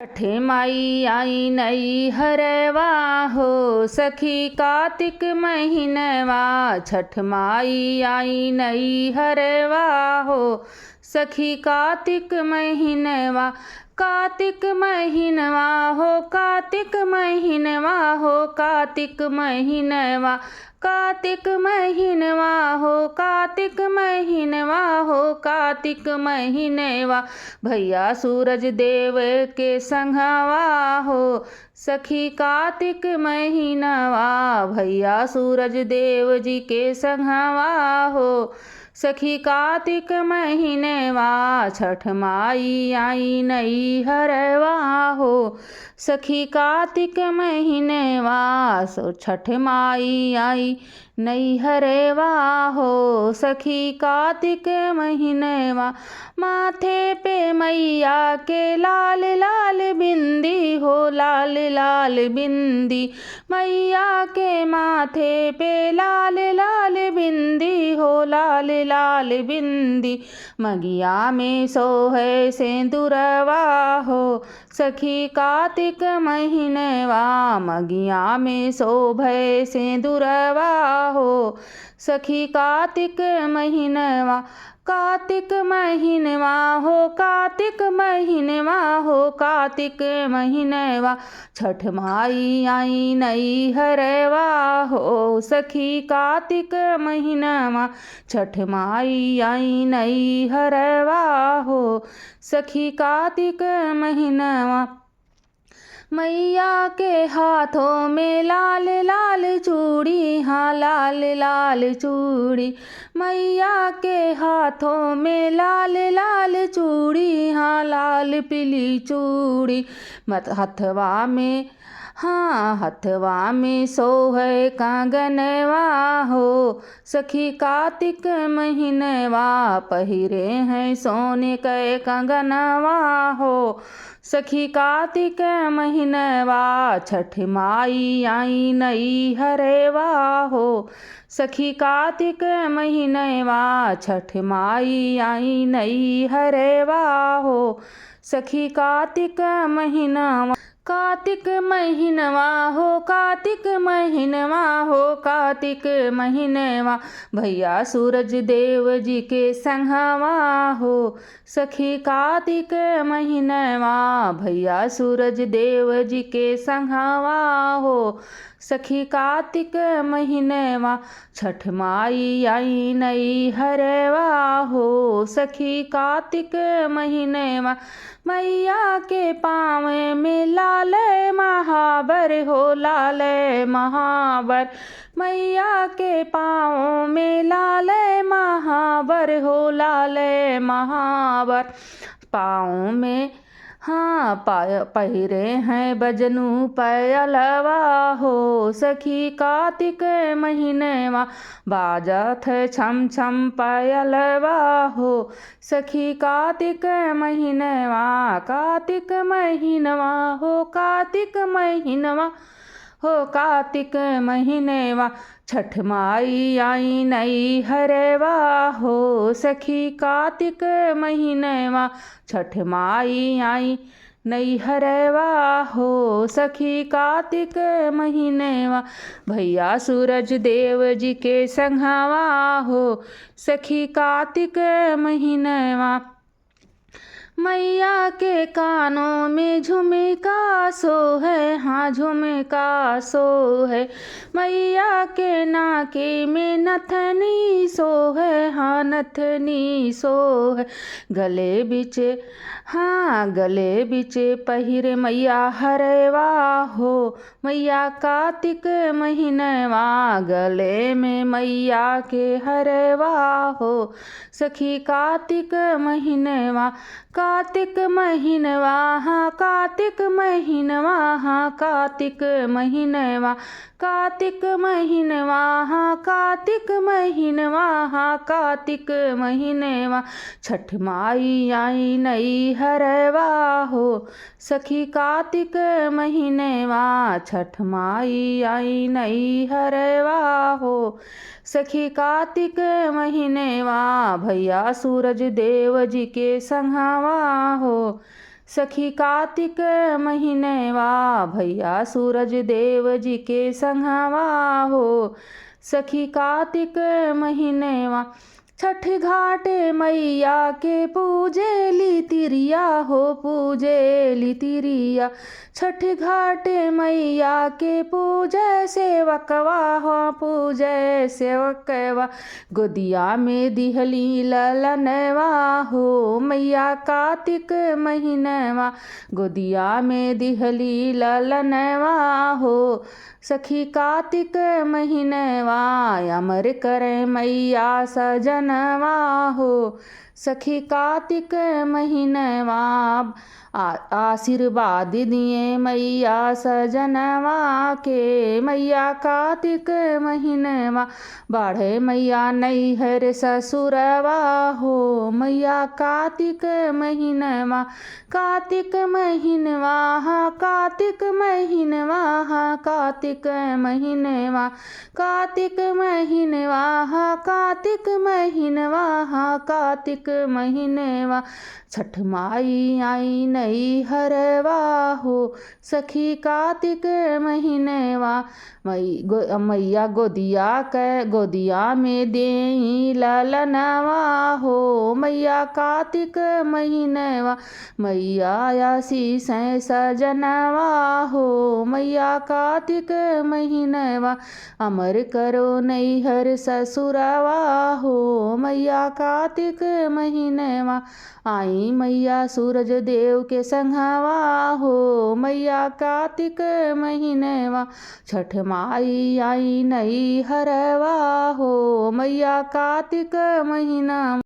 छठ माई आई नई हरवा हो सखी कार्तिक महीनवा। छठ माई आई नई हरवा हो सखी कार्तिक महीनवा। कार्तिक महीनवा हो कार्तिक महीनवा हो कार्तिक महीनवा। कार्तिक महीनवा हो कार्तिक महीनवा हो कार्तिक महीनवा। भैया सूरज देव के संघवा हो सखी कार्तिक महीनवा। भैया सूरज देव जी के संघवा हो सखी कार्तिक महीनवा। छठ माई आई नई हरवा हो सखी कार्तिक महीनवा। सो छठ माई आई नई हरवा हो सखी कार्तिक महीनवा। माथे पे मैया के लाल लाल बिंदी हो लाल लाल बिंदी। मैया के माथे पे लाल लाल बिंदी हो लाल लाल बिंदी। मगिया में सोहे सिंदूरवा हो सखी कार्तिक महीनवा। मगिया में शोभे सिंदूरवा हो सखी कार्तिक महीनवा। कार्तिक महीनवा हो कार्तिक महीनवा हो कार्तिक महीनवा। छठ माई आई नई हरवा हो सखी कार्तिक महीनवा। छठ माई आई नई हरवा हो सखी कार्तिक महीनवा। मैया के हाथों में लाल लाल चूड़ी हाँ लाल लाल चूड़ी। मैया के हाथों में लाल लाल चूड़ी हाँ लाल पीली चूड़ी। मत हथवा में हाँ हथवा में सोहे कंगनवा हो सखी कार्तिक महीनवा। पहिरे हैं सोने के कंगनवा हो सखी कार्तिक महीनवा। छठ माई आई नई हरवा हो सखी कार्तिक महीनवा। छठ माई आई नई हरवा हो सखी कार्तिक महीनवा। कार्तिक महीनवा हो कार्तिक महीनवा हो कार्तिक महीनवा। भैया सूरज देव जी के संघवा हो सखी कार्तिक महीनवा। भैया सूरज देव जी के संघवा हो सखी कार्तिक महीनवा। छठ माई आई नई हरवा हो सखी कार्तिक महीनवा। मैया के पाँव में लाल महावर हो लाल महावर। मैया के पाँव में लाल महावर हो लाल महावर। पाँव में हाँ पहिरे हैं बजनू पायलवा हो सखी कार्तिक महीनवा। बाजत है छम छम पायलवा हो सखी कार्तिक महीनवा। कार्तिक महीनवा हो कार्तिक महीनवा हो कार्तिक महीनवा। छठ माई आई नई हरवा हो सखी कार्तिक महीनवा। छठ माई आई नई हरवा हो सखी कार्तिक महीनवा। भैया सूरज देव जी के संघवा हो सखी कार्तिक महीनवा। मैया के कानों में झुमका सो है हाँ झुमका सो है। मैया के नाके में नथनी सो है हाँ नथनी सो है। गले बिच हाँ गले बिच पहिरे मैया हरवा हो मैया कार्तिक महीनवा। गले में मैया के हरवा हो सखी कार्तिक महीनवा। कार्तिक महीनवा हाँ कार्तिक महीनवा हाँ कार्तिक महीनवा। कार्तिक महीनवा हाँ कार्तिक महीनवा हाँ कार्तिक महीनवा। छठ माई आई नई हरवा हो सखी कार्तिक महीनवा। छठ माई आई नई हरवा हो सखी कार्तिक महीनवा। भैया सूरज देव जी के संघवा हो सखी कार्तिक महीनेवा भैया सूरज देव जी के संघवा हो। सखी कार्तिक महीनेवा छठ घाटे मैया के पूजे ली तिरिया हो, पूजे ली तिरिया। छठ घाटे मैया के पूजे सेवकवा हो, पूजे सेवकवा। गोदिया में दिहली ललनवा हो, मैया कार्तिक महीनवा गोदिया में दिहली ललनवा हो। सखी कार्तिक महीनवा अमर करे मैया सजनवा हो। सखी कार्तिक महीनवा आशीर्वाद दिए मैया सजनवा के। मैया कार्तिक महीनवा बाढ़े मैया नैहर ससुरवा हो। मैया कार्तिक महीनवा कार्तिक महीनवा कार्तिक महीनवा कार्तिक महीनवा कार्तिक महीनवा कार्तिक महीनवा कार्तिक महीनवा। छठ माई आई नई हरवा हो। सखी कार्तिक महीनवा मैया गोदिया में देई ललनवा हो। मैया कार्तिक महीनवा मैया आशीष सजनवा हो। मैया कार्तिक महीनवा अमर करो नैहर ससुरवा हो। मैया कार्तिक महीनवा आई मैया सूरज देव के संघवा हो। मैया कार्तिक महीनवा छठ माई आई नई हरवा हो। मैया कार्तिक महीना